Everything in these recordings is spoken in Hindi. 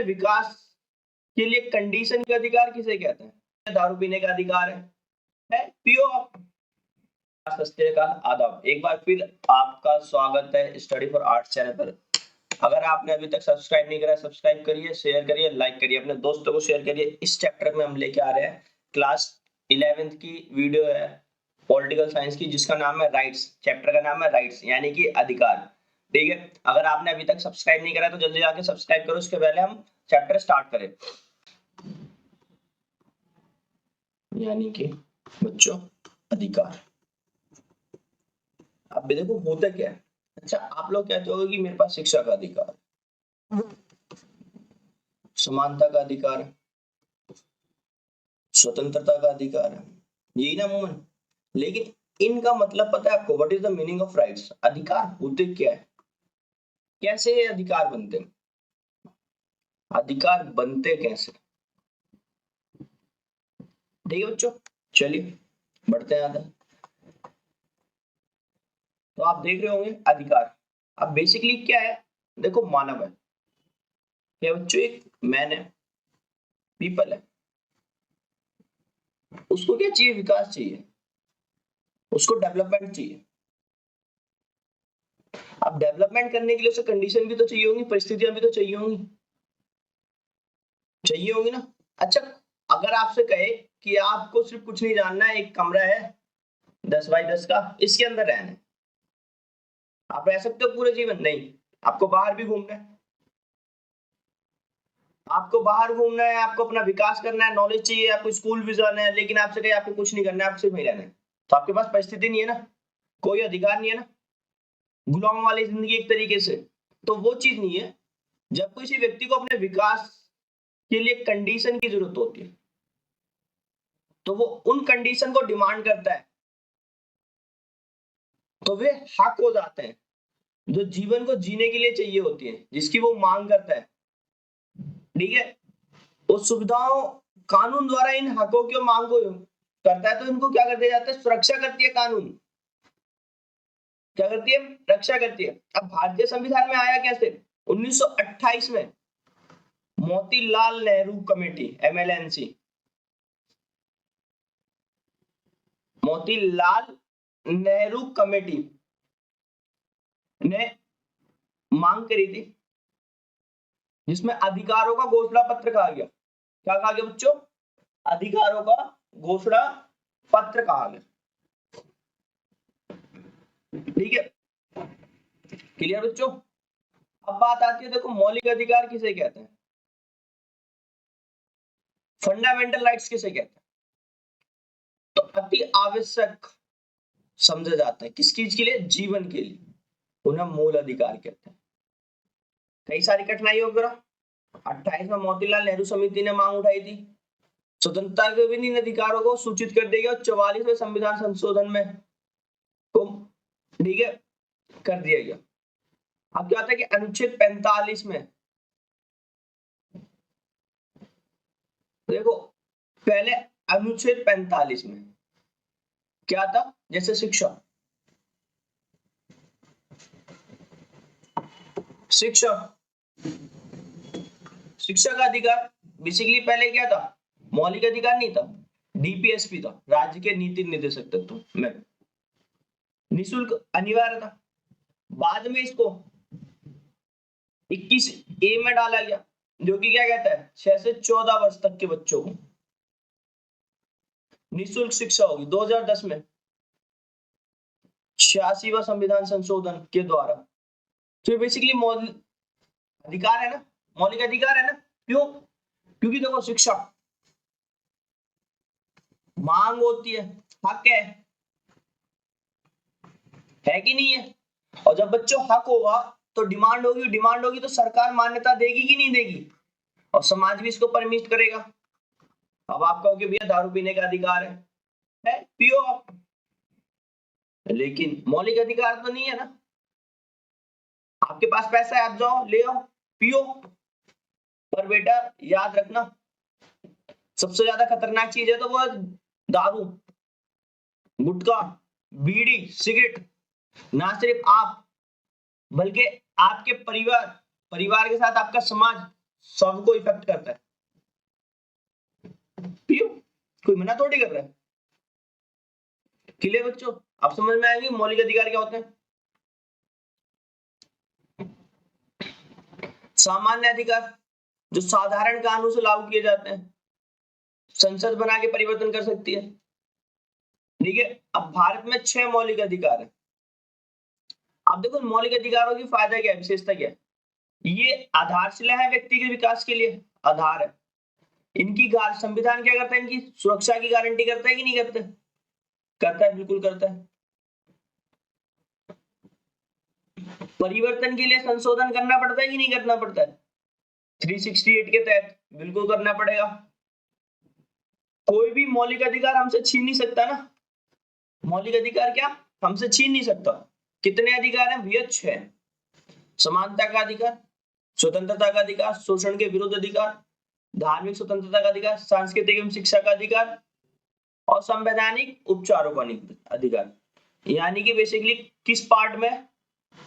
विकास के लिए कंडीशन का अधिकार किसे कहते हैं? दारू पीने का अधिकार है पियो आप। आदाब, एक बार फिर आपका स्वागत है स्टडी फॉर आर्ट्स चैनल पर। अगर आपने अभी तक सब्सक्राइब नहीं करा, सब्सक्राइब करिए, शेयर करिए, लाइक करिए, अपने दोस्तों को शेयर करिए। इस चैप्टर में हम लेके आ रहे हैं क्लास 11th की वीडियो है पॉलिटिकल साइंस की, जिसका नाम है राइट्स। चैप्टर का नाम है राइट्स यानी कि अधिकार। ठीक है, अगर आपने अभी तक सब्सक्राइब नहीं करा तो जल्दी जाके सब्सक्राइब करो। उसके पहले हम चैप्टर स्टार्ट करें। यानी कि बच्चों अधिकार, अब भी देखो होता क्या है। अच्छा, आप लोग कहते हो कि मेरे पास शिक्षा का अधिकार, समानता का अधिकार है, स्वतंत्रता का अधिकार है, यही ना मोहन। लेकिन इनका मतलब पता है आपको? What is the meaning of rights? अधिकार होते क्या है, कैसे ये अधिकार बनते हैं, अधिकार बनते कैसे? ठीक है बच्चों, चलिए बढ़ते हैं आगे। तो आप देख रहे होंगे अधिकार। अब बेसिकली क्या है, देखो मानव है क्या बच्चों? एक मैन है, पीपल है, उसको क्या चाहिए? विकास चाहिए, उसको डेवलपमेंट चाहिए। अब डेवलपमेंट करने के लिए उसे कंडीशन भी तो चाहिए होंगी, परिस्थितियां भी तो चाहिए होंगी, चाहिए होंगी ना। अच्छा, अगर आपसे कहे कि आपको सिर्फ कुछ नहीं जानना है, एक कमरा है 10 बाई 10 का, इसके अंदर रहना है, आप रह सकते हो पूरे जीवन? नहीं, आपको बाहर भी घूमना है, आपको बाहर घूमना है, आपको अपना विकास करना है, नॉलेज चाहिए, आपको स्कूल भी जाना है। लेकिन आपसे कहे आपको कुछ नहीं करना है, आपको सिर्फ वहीं रहना है, तो आपके पास परिस्थिति नहीं है ना, कोई अधिकार नहीं है ना, गुलाम वाली जिंदगी एक तरीके से। तो वो चीज नहीं है। जब किसी व्यक्ति को अपने विकास के लिए कंडीशन की जरूरत होती है, तो वो उन कंडीशन को डिमांड करता है, तो वे हक हो जाते हैं जो जीवन को जीने के लिए चाहिए होती है, जिसकी वो मांग करता है। ठीक है, उस सुविधाओं कानून द्वारा इन हकों की मांग को करता है, तो इनको क्या कर दिया जाता है? सुरक्षा करती है कानून। क्या करती है? रक्षा करती है। अब भारतीय संविधान में आया कैसे? 1928 में Motilal Nehru committee, MLNC, Motilal Nehru committee ने मांग करी थी, जिसमें अधिकारों का घोषणा पत्र कहा गया। क्या कहा गया बच्चों? अधिकारों का घोषणा पत्र कहा गया। ठीक है, क्लियर बच्चों? अब बात आती है, देखो मौलिक अधिकार किसे कहते हैं, फंडामेंटल राइट्स किसे कहते हैं? तो अति आवश्यक समझा जाता है किस चीज के लिए? जीवन के लिए, उन्हें मूल अधिकार कहते हैं। कई सारी कठिनाइयों पर 28 में मोतीलाल नेहरू समिति ने मांग उठाई थी, स्वतंत्रता के विभिन्न अधिकारों को सूचित कर दिया गया, 44वें संविधान संशोधन में को ठीक है कर दिया गया। अब क्या होता है कि अनुच्छेद 45 में, देखो पहले अनुच्छेद 45 में क्या था? जैसे शिक्षा, शिक्षा शिक्षा का अधिकार बेसिकली पहले क्या था? मौलिक अधिकार नहीं था, DPSP था, राज्य के नीति निर्देशक तत्व में निःशुल्क अनिवार्य था। बाद में इसको 21A में डाला गया, जो कि क्या कहता है 6 से 14 वर्ष तक के बच्चों को निःशुल्क शिक्षा होगी। 2010 में 86वां संविधान संशोधन के द्वारा। तो बेसिकली मौलिक अधिकार है ना, मौलिक अधिकार है ना। क्यों? क्योंकि देखो शिक्षा मांग होती है, हक है कि नहीं है? और जब बच्चों हक होगा तो डिमांड होगी, डिमांड होगी तो सरकार मान्यता देगी कि नहीं देगी, और समाज भी इसको परमिट करेगा। अब आप कहोगे भैया दारू पीने का अधिकार है पियो आप, लेकिन मौलिक अधिकार तो नहीं है ना। आपके पास पैसा है, आप जाओ ले आओ पियो, पर बेटा याद रखना सबसे ज्यादा खतरनाक चीज है तो वो दारू, गुटखा, बीड़ी, सिगरेट। ना सिर्फ आप बल्कि आपके परिवार के साथ आपका समाज सबको इफेक्ट करता है। पियो, कोई मना थोड़ी कर रहा है। क्लियर बच्चों, आप समझ में आएगी मौलिक अधिकार क्या होते हैं। सामान्य अधिकार जो साधारण कानून से लागू किए जाते हैं, संसद बना के परिवर्तन कर सकती है। ठीक है, अब भारत में 6 मौलिक अधिकार है। अब देखो मौलिक अधिकारों की फायदा क्या है, विशेषता क्या है। ये आधारशिला है व्यक्ति के विकास के लिए, आधार है। इनकी संविधान क्या करता है, इनकी सुरक्षा की गारंटी करता है कि नहीं करता? करता है, बिल्कुल करता है। परिवर्तन के लिए संशोधन करना पड़ता है कि नहीं करना पड़ता है? 368 के तहत बिल्कुल करना पड़ेगा। कोई भी मौलिक अधिकार हमसे छीन नहीं सकता ना। मौलिक अधिकार क्या हमसे छीन नहीं सकता। कितने अधिकार हैं भैया? 6। समानता का अधिकार, स्वतंत्रता का अधिकार, शोषण के विरुद्ध अधिकार, धार्मिक स्वतंत्रता का अधिकार, सांस्कृतिक एवं शिक्षा का अधिकार और संवैधानिक उपचारों का अधिकार। यानी कि बेसिकली किस पार्ट में?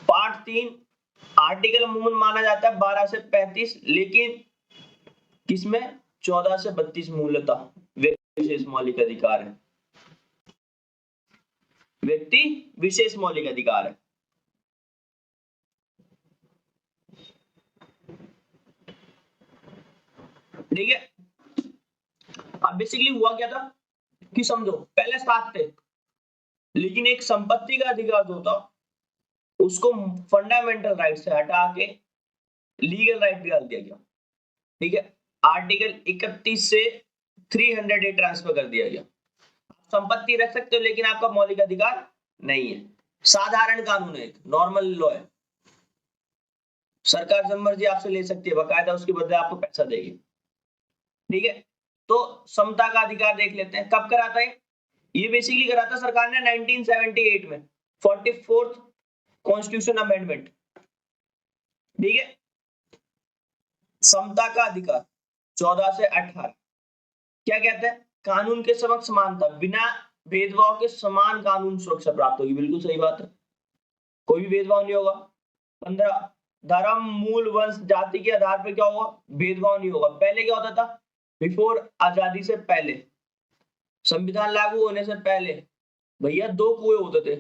पार्ट 3 आर्टिकल अमूमन माना जाता है 12 से 35, लेकिन किसमें 14 से 32 मूलतः विशेष मौलिक अधिकार है। व्यक्ति विशेष मौलिक अधिकार है। ठीक है, अब बेसिकली हुआ क्या था कि समझो पहले 7 थे, लेकिन एक संपत्ति का अधिकार जो था उसको फंडामेंटल राइट से हटा के लीगल राइट डाल दिया गया। ठीक है, आर्टिकल 31 से 300 ट्रांसफर कर दिया गया। संपत्ति रख सकते हो लेकिन आपका मौलिक अधिकार नहीं है। साधारण कानून है, नॉर्मल लॉ है। सरकार जब मर्जी आपसे ले सकती है, बाकायदा उसके बदले आपको पैसा देगी। ठीक है, तो समता का अधिकार देख लेते हैं कब कराता है। ये बेसिकली कराता सरकार ने 1978 में, 44th कॉन्स्टिट्यूशन अमेंडमेंट। ठीक है, समता का अधिकार 14 से 18 क्या कहते हैं? कानून के समक्ष समानता, बिना भेदभाव के समान कानून सुरक्षा प्राप्त होगी। बिल्कुल सही बात है, कोई भी भेदभाव नहीं होगा। 15 धर्म, मूल, वंश, जाति के आधार पर क्या होगा? भेदभाव नहीं होगा। पहले क्या होता था? बिफोर आजादी से पहले, संविधान लागू होने से पहले भैया 2 कुएं होते थे।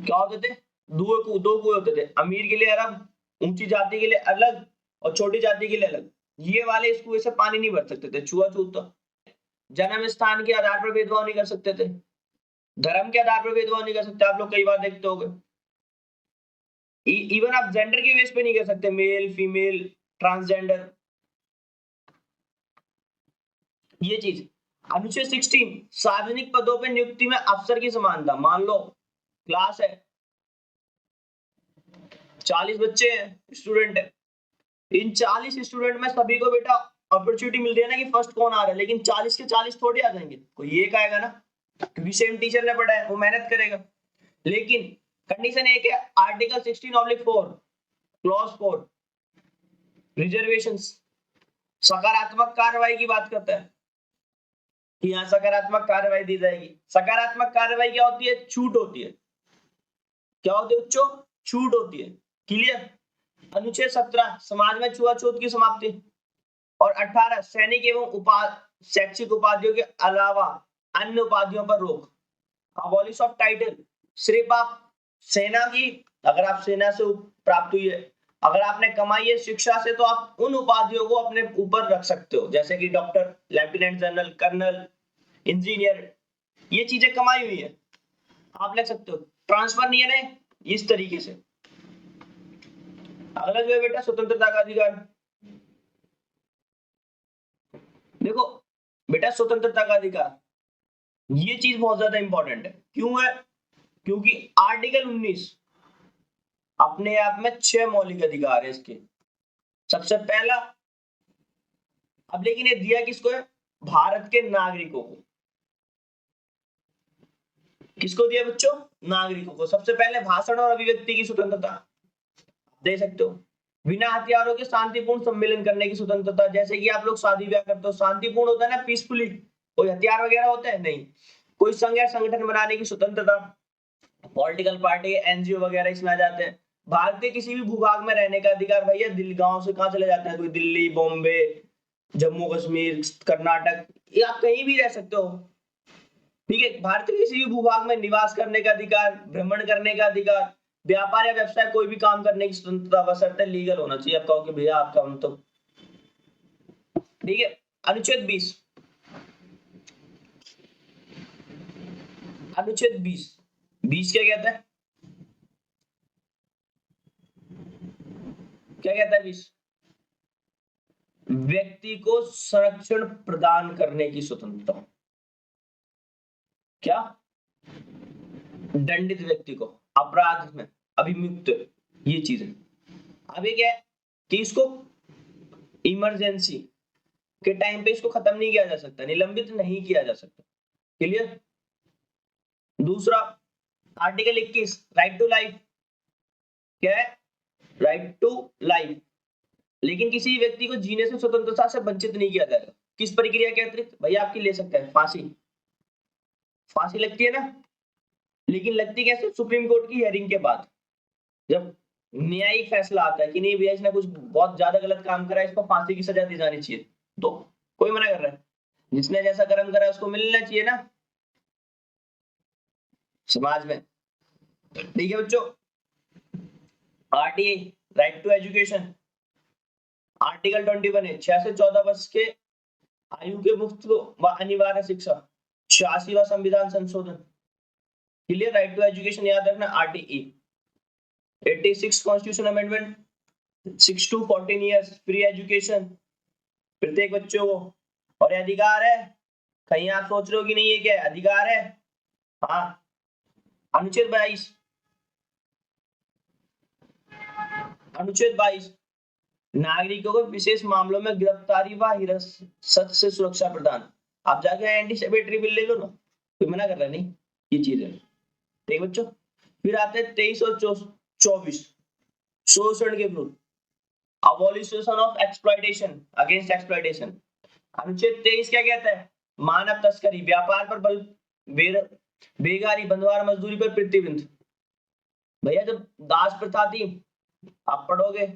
क्या होते थे? दो कुएं होते थे। अमीर के लिए अलग, ऊंची जाति के लिए अलग और छोटी जाति के लिए अलग। ये वाले इस कुएं से पानी नहीं भर सकते थे, छुआछूत। जन्म स्थान के आधार पर भेदभाव नहीं कर सकते थे, धर्म के आधार पर भेदभाव नहीं कर सकते। आप लोग कई बार देखते होंगे। इवन आप जेंडर के बेस पे नहीं कर सकते, मेल, फीमेल, ट्रांसजेंडर, ये चीज। अनुच्छेद 16 सार्वजनिक पदों पर नियुक्ति में अफसर की समानता। मान लो क्लास है, 40 बच्चे हैं, स्टूडेंट है। इन 40 स्टूडेंट में सभी को बेटा अपॉर्चुनिटी मिल रही है ना कि फर्स्ट कौन आ रहा है, लेकिन 40 के 40 थोड़ी आ जाएंगे, कोई एक आएगा ना, क्योंकि सेम टीचर ने पढ़ा है, वो मेहनत करेगा। लेकिन कंडीशन एक है, आर्टिकल 16/4 क्लॉज 4 रिजर्वेशंस, सकारात्मक कार्रवाई की बात करता है कि यहाँ सकारात्मक कार्रवाई दी जाएगी। सकारात्मक कार्रवाई क्या होती है? छूट होती है। क्या होती है बच्चों? छूट होती है। क्लियर? अनुच्छेद 17 समाज में छुआछूत की समाप्ति और 18 सैनिक एवं शैक्षिक उपाधियों के अलावा अन्य उपाधियों पर रोक। अबॉलिश ऑफ टाइटल, सिर्फ आप सेना की, अगर आप सेना से प्राप्त हुई है, अगर आपने कमाई है शिक्षा से, तो आप उन उपाधियों को अपने ऊपर रख सकते हो, जैसे कि doctor, lieutenant general, colonel, engineer, ये चीजें कमाई हुई है, आप लिख सकते हो। ट्रांसफर नहीं है ना इस तरीके से। अगला जो है बेटा स्वतंत्रता का अधिकार। देखो बेटा स्वतंत्रता का अधिकार, ये चीज बहुत ज्यादा इंपॉर्टेंट है। क्यों है? क्योंकि आर्टिकल 19 अपने आप में 6 मौलिक अधिकार है इसके। सबसे पहला, अब लेकिन ये दिया किसको है? भारत के नागरिकों को। किसको दिया बच्चों? नागरिकों को। सबसे पहले भाषण और अभिव्यक्ति की स्वतंत्रता दे सकते हो, बिना हथियारों के शांतिपूर्ण सम्मेलन करने की स्वतंत्रता। जैसे कि आप लोग शादी ब्याह करते हो, शांतिपूर्ण होता है ना, पीसफुली, कोई हथियार वगैरह होता है नहीं। कोई संघ या संगठन बनाने की स्वतंत्रता, पॉलिटिकल पार्टी, एनजीओ वगैरह इसमें आ जाते हैं। भारत के किसी भी भूभाग में रहने का अधिकार। भैया दिल्ली गांव से कहाँ चले जाते हैं, कोई दिल्ली, बॉम्बे, जम्मू कश्मीर, कर्नाटक, ये आप कहीं भी रह सकते हो। ठीक है, भारत के किसी भी भूभाग में निवास करने का अधिकार, भ्रमण करने का अधिकार, व्यापार या व्यवसाय कोई भी काम करने की स्वतंत्रता, बशर्ते लीगल होना चाहिए। आप कहो कि भैया आपका मतलब, ठीक है। अनुच्छेद 20, अनुच्छेद 20 क्या कहता है, क्या कहता है 20? व्यक्ति को संरक्षण प्रदान करने की स्वतंत्रता। क्या? दंडित व्यक्ति को अपराध में अभियुक्त, ये चीज है। अब ये क्या है कि इसको इमरजेंसी के टाइम पे इसको खत्म नहीं किया जा सकता, निलंबित नहीं किया जा सकता। क्लियर? दूसरा, आर्टिकल 21, राइट टू लाइफ। क्या है? Right to life. लेकिन किसी व्यक्ति को जीने से स्वतंत्रता से वंचित नहीं किया जाएगा। किस प्रक्रिया के अतिरिक्त? भैया आपकी ले सकते हैं फांसी, फांसी लगती है ना, लेकिन लगती कैसे? सुप्रीम कोर्ट की हियरिंग के बाद, जब न्यायिक फैसला आता है कि नहीं भैया इसने कुछ बहुत ज्यादा गलत काम करा है, इसको फांसी की सजा दी जानी चाहिए, तो कोई मना कर रहा है? जिसने जैसा कर्म करा है उसको मिलना चाहिए ना समाज में। ठीक है बच्चों, RTA, right to education, article 21 है 6 से 14 वर्ष के आयु के मुक्त व अनिवार्य शिक्षा, 86वां संविधान संशोधन। क्लियर? राइट टू एजुकेशन याद रखना, RTE. 86 constitution amendment, 6 to 14 years free education प्रत्येक बच्चों को, और ये अधिकार है। कहीं आप सोच रहे हो कि नहीं ये क्या है, अधिकार है। हाँ। अनुच्छेद 22, अनुच्छेद 22, नागरिकों को विशेष मामलों में गिरफ्तारी व हिरासत से सुरक्षा प्रदान। आप जाके एंटी सेबेटरी बिल ले लो ना, कोई मना कर रहा नहीं, ये चीज है। ठीक बच्चों, फिर आते हैं 23 और 24, शोषण के विरुद्ध, abolition of exploitation, against exploitation. अनुच्छेद 23 क्या कहता है? मानव तस्करी, व्यापार पर बल, बेगारी, बंधुआर मजदूरी पर प्रतिबंध। भैया जब दास प्रथा थी, आप पढ़ोगे,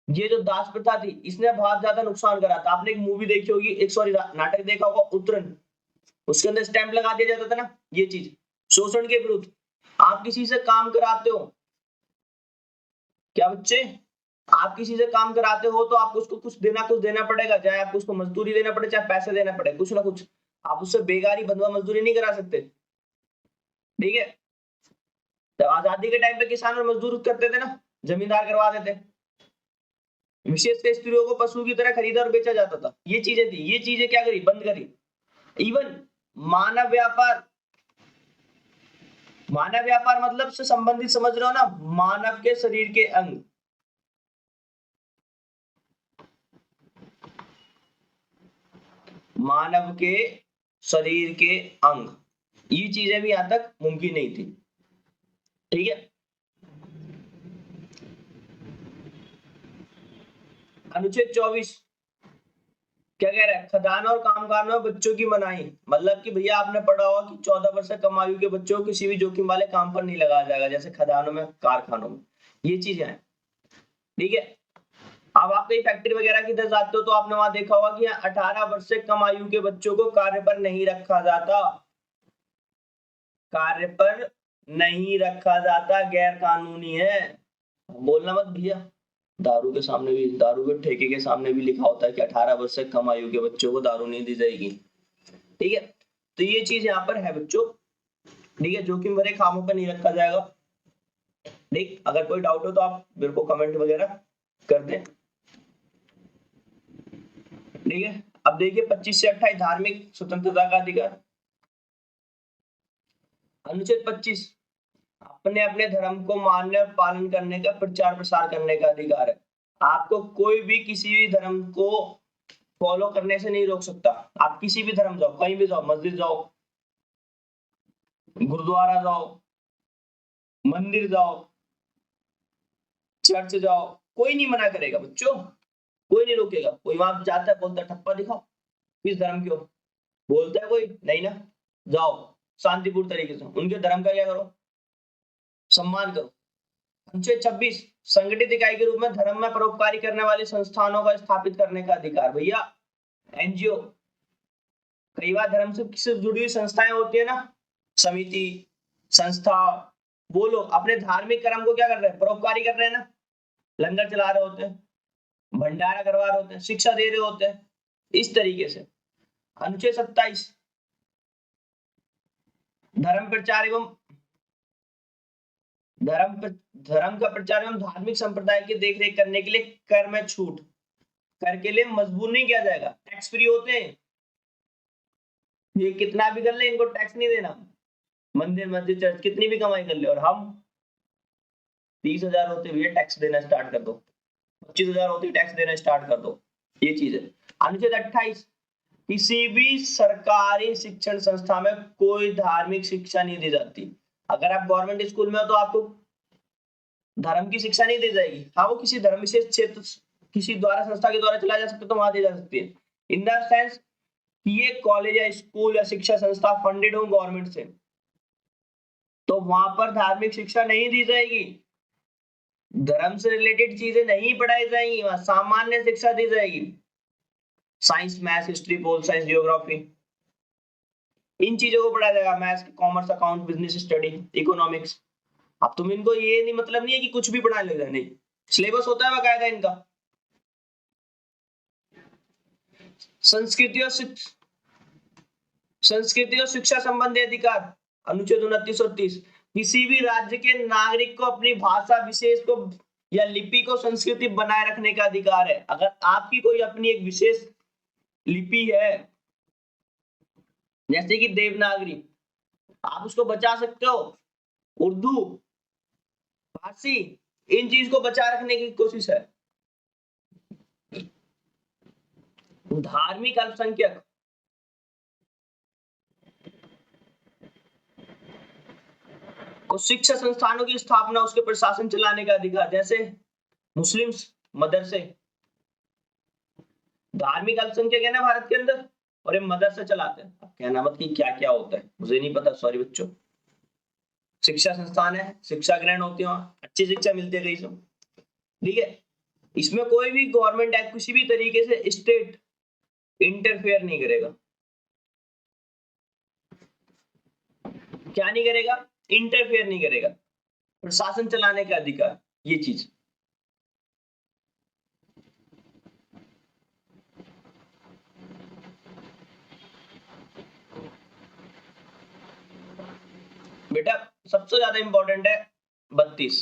ये जो दास प्रथा थी इसने बहुत ज्यादा नुकसान करा था। आपने एक मूवी देखी होगी, एक सॉरी नाटक देखा होगा उत्तरण, उसके अंदर स्टैंप लगा दिया जाता था ना, ये चीज शोषण के विरुद्ध। आप किसी से काम कराते हो, क्या बच्चे, आप किसी से काम कराते हो तो आपको उसको कुछ देना पड़ेगा, चाहे आपको उसको मजदूरी देना पड़े, चाहे पैसे देना पड़े, कुछ ना कुछ। आप उससे बेगारी, बंधुआ मजदूरी नहीं करा सकते। ठीक है, जब आजादी के टाइम पे किसान और मजदूर करते थे ना, जमींदार करवा देते। विशेषकर स्त्रियों को पशु की तरह खरीदा और बेचा जाता था, ये चीजें थी। ये चीजें क्या करी? बंद करी। इवन मानव व्यापार, मानव व्यापार मतलब से संबंधित समझ रहे हो ना, मानव के शरीर के अंग, मानव के शरीर के अंग, ये चीजें भी यहां तक मुमकिन नहीं थी। ठीक है, अनुच्छेद 24 क्या कह रहा है? खदान और कामगार में बच्चों की मनाही, मतलब कि भैया आपने पढ़ा होगा कि 14 वर्ष से कम आयु के बच्चों को किसी भी जोखिम वाले काम पर नहीं लगाया जाएगा, जैसे खदानों में, कारखानों में, ये चीजें हैं। ठीक है, अब आप कहीं फैक्ट्री वगैरह की तरफ जाते हो तो आपने वहां देखा होगा कि 18 वर्ष से कम आयु के बच्चों को कार्य पर नहीं रखा जाता, कार्य पर नहीं रखा जाता, गैर कानूनी है। बोलना मत भैया, दारू के सामने भी, दारू के ठेके के सामने भी लिखा होता है कि 18 वर्ष से कम आयु के बच्चों को दारू नहीं दी जाएगी। ठीक है, तो ये चीज यहाँ पर है बच्चों। ठीक है, जोखिम भरे कामों पर नहीं रखा जाएगा। ठीक, अगर कोई डाउट हो तो आप मेरे को कमेंट वगैरह कर दें। ठीक है, अब देखिए 25 से 28, धार्मिक स्वतंत्रता का अधिकार। अनुच्छेद 25, अपने अपने धर्म को मानने और पालन करने का, प्रचार प्रसार करने का अधिकार है। आपको कोई भी किसी भी धर्म को फॉलो करने से नहीं रोक सकता। आप किसी भी धर्म जाओ, कहीं भी जाओ, मस्जिद जाओ, गुरुद्वारा जाओ, मंदिर जाओ, चर्च जाओ, कोई नहीं मना करेगा बच्चों, कोई नहीं रोकेगा। कोई वहां जाता है, बोलता है ठप्पा दिखाओ, किस धर्म के हो, बोलता है कोई नहीं ना, जाओ शांतिपूर्ण तरीके से उनके धर्म का क्या करो, सम्मान करो। अनुच्छेद 26 संगठित इकाई के रूप में धर्म में परोपकारी करने वाली संस्थानों का स्थापित करने का अधिकार। भैया एनजीओ, कई बार धर्म से जुड़ी हुई संस्थाएं होती है ना, समिति, संस्था, वो लोग अपने धार्मिक कर्म को क्या कर रहे हैं, परोपकारी कर रहे हैं ना, लंगर चला रहे होते हैं, भंडारा करवा रहे होते हैं, शिक्षा दे रहे होते हैं, इस तरीके से। अनुच्छेद 27 धर्म प्रचार एवं धर्म का प्रचार एवं धार्मिक संप्रदाय की देखरेख करने के लिए कर में छूट, कर के लिए मजबूर नहीं किया जाएगा, टैक्स फ्री होते हैं, ये कितना भी कर ले इनको टैक्स नहीं देना, मंदिर मस्जिद चर्च कितनी भी कमाई कर ले, और हम 30,000 होते हुए टैक्स देना स्टार्ट कर दो, 25,000 होते टैक्स देना स्टार्ट कर दो, ये चीज है। अनुच्छेद 28 किसी भी सरकारी शिक्षण संस्था में कोई धार्मिक शिक्षा नहीं दी जाती। अगर आप गवर्नमेंट स्कूल में हो तो आपको धर्म की शिक्षा नहीं दी जाएगी, हाँ वो किसी धर्म विशेष क्षेत्र किसी द्वारा संस्था के द्वारा चला जा सकता है तो वहां दी जा सकती है, इन द सेंस कि ये कॉलेज या स्कूल या शिक्षा संस्था फंडेड हो गवर्नमेंट से, तो वहां पर धार्मिक शिक्षा नहीं दी जाएगी, धर्म से रिलेटेड चीजें नहीं पढ़ाई जाएंगी, वहां सामान्य शिक्षा दी जाएगी, science, maths, history, pol science, geography, इन चीजों को पढ़ाया जाएगा, maths, commerce, account, business study, economics. अब तुम इनको ये नहीं मतलब नहीं है कि कुछ भी पढ़ाने लग जाए, नहीं, सिलेबस होता है बकायदा इनका। संस्कृति और शिक्षा संबंधी अधिकार, अनुच्छेद 29 और 30 किसी भी राज्य के नागरिक को अपनी भाषा विशेष को या लिपि को संस्कृति बनाए रखने का अधिकार है। अगर आपकी कोई अपनी एक विशेष लिपि है जैसे कि देवनागरी, आप उसको बचा सकते हो, उर्दू, फारसी, इन चीज को बचा रखने की कोशिश है। धार्मिक अल्पसंख्यक, को शिक्षा संस्थानों की स्थापना, उसके प्रशासन चलाने का अधिकार, जैसे मुस्लिम्स मदरसे, धार्मिक अल्पसंख्यक है ना भारत के अंदर, और ये मदरसे चलाते हैं। अब कहना मत कि क्या क्या होता है, मुझे नहीं पता, सॉरी बच्चों। शिक्षा संस्थान है, शिक्षा ग्रहण होती है, वहां अच्छी शिक्षा मिलती है कहीं से, ठीक है। इसमें कोई भी गवर्नमेंट एक्ट किसी भी तरीके से स्टेट इंटरफेयर नहीं करेगा, क्या नहीं करेगा, इंटरफेयर नहीं करेगा, प्रशासन चलाने का अधिकार, ये चीज। बेटा सबसे ज्यादा इंपॉर्टेंट है 32,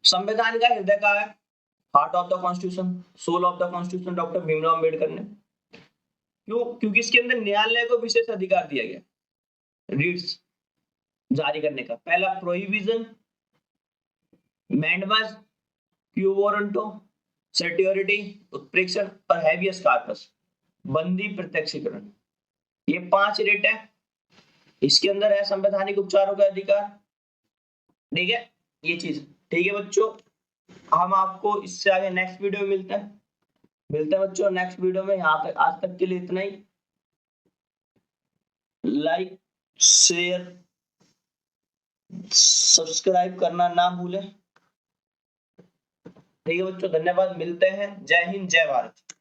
संविधान का हृदय का है, heart of the constitution, soul of the constitution, doctor Bhimrao Ambedkar ने। क्यों? क्योंकि इसके अंदर न्यायालय को विशेष अधिकार दिया गया रीट्स जारी करने का। पहला प्रोहिबिशन, मैंडमास, क्यू वारंटो, सेट्योरिटी, उत्प्रेक्षण और हैबियस कार्पस, बंदी प्रत्यक्षीकरण, ये 5 रेट है। इसके अंदर है संवैधानिक उपचारों का अधिकार, ठीक है, ये चीज, ठीक है बच्चों। हम आपको इससे आगे नेक्स्ट वीडियो में मिलते हैं बच्चों, नेक्स्ट वीडियो में। यहाँ तक आज तक के लिए इतना ही। लाइक, शेयर, सब्सक्राइब करना ना भूलें, ठीक है बच्चों। धन्यवाद, मिलते हैं। जय हिंद, जय भारत।